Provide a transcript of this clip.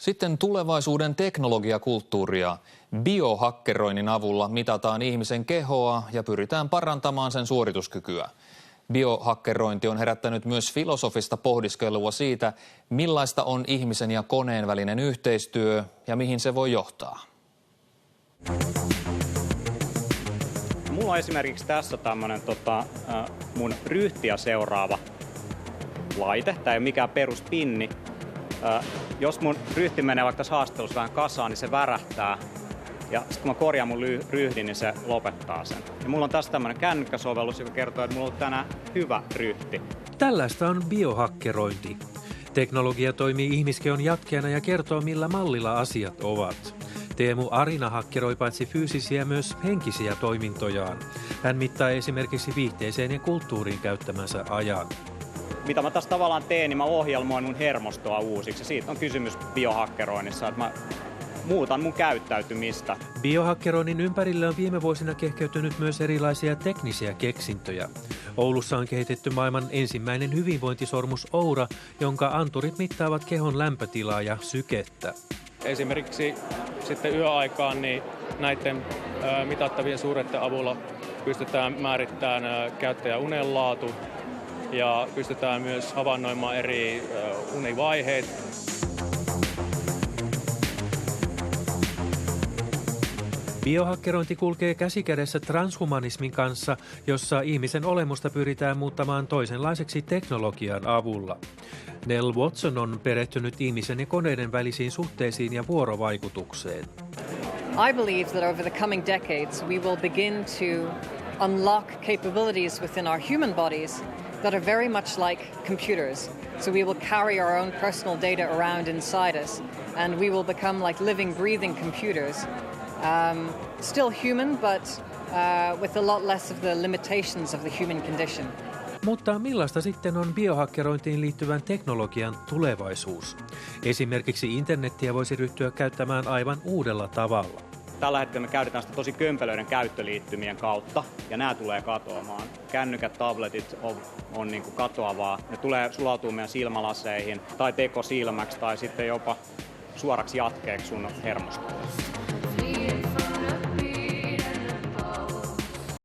Sitten tulevaisuuden teknologiakulttuuria. Biohakkeroinnin avulla mitataan ihmisen kehoa ja pyritään parantamaan sen suorituskykyä. Biohakkerointi on herättänyt myös filosofista pohdiskelua siitä, millaista on ihmisen ja koneen välinen yhteistyö ja mihin se voi johtaa. Mulla on esimerkiksi tässä tämmönen mun ryhtiä seuraava laite. Tää ei ole mikään peruspinni. Jos mun ryhti menee vaikka tässä haastattelussa vähän kasaan, niin se värähtää. Ja sitten kun mä korjaan mun ryhdin, niin se lopettaa sen. Ja mulla on tässä tämmönen kännykkäsovellus, joka kertoo, että mulla on tänään hyvä ryhti. Tällaista on biohakkerointi. Teknologia toimii ihmiskehon jatkeena ja kertoo, millä mallilla asiat ovat. Teemu Arina hakkeroi paitsi fyysisiä myös henkisiä toimintojaan. Hän mittaa esimerkiksi viihteeseen ja kulttuuriin käyttämänsä ajan. Mitä mä tässä tavallaan teen, niin mä ohjelmoin mun hermostoa uusiksi. Siitä on kysymys biohakkeroinnissa, että mä muutan mun käyttäytymistä. Biohakkeroinnin ympärille on viime vuosina kehkeytynyt myös erilaisia teknisiä keksintöjä. Oulussa on kehitetty maailman ensimmäinen hyvinvointisormus Oura, jonka anturit mittaavat kehon lämpötilaa ja sykettä. Esimerkiksi sitten yöaikaan niin näiden mitattavien suureiden avulla pystytään määrittämään käyttäjän unen laatu ja pystytään myös havainnoimaan eri univaiheet. Biohakkerointi kulkee käsikädessä transhumanismin kanssa, jossa ihmisen olemusta pyritään muuttamaan toisenlaiseksi teknologian avulla. Nell Watson on perehtynyt ihmisen ja koneiden välisiin suhteisiin ja vuorovaikutukseen. I believe that over the coming decades we will begin to unlock capabilities within our human bodies that are very much like computers. So we will carry our own personal data around inside us and we will become like living, breathing computers. Still human, but with a lot less of the limitations of the human condition. Mutta millaista sitten on biohakkerointiin liittyvän teknologian tulevaisuus? Esimerkiksi internettiä voisi ryhtyä käyttämään aivan uudella tavalla. Tällä hetkellä me käytetään sitä tosi kömpelöiden käyttöliittymien kautta, ja nämä tulee katoamaan. Kännykät, tabletit on niin kuin katoavaa. Ne tulee sulautua meidän silmälaseihin, tai tekosilmäksi, tai sitten jopa suoraksi jatkeeksi sun hermostolle.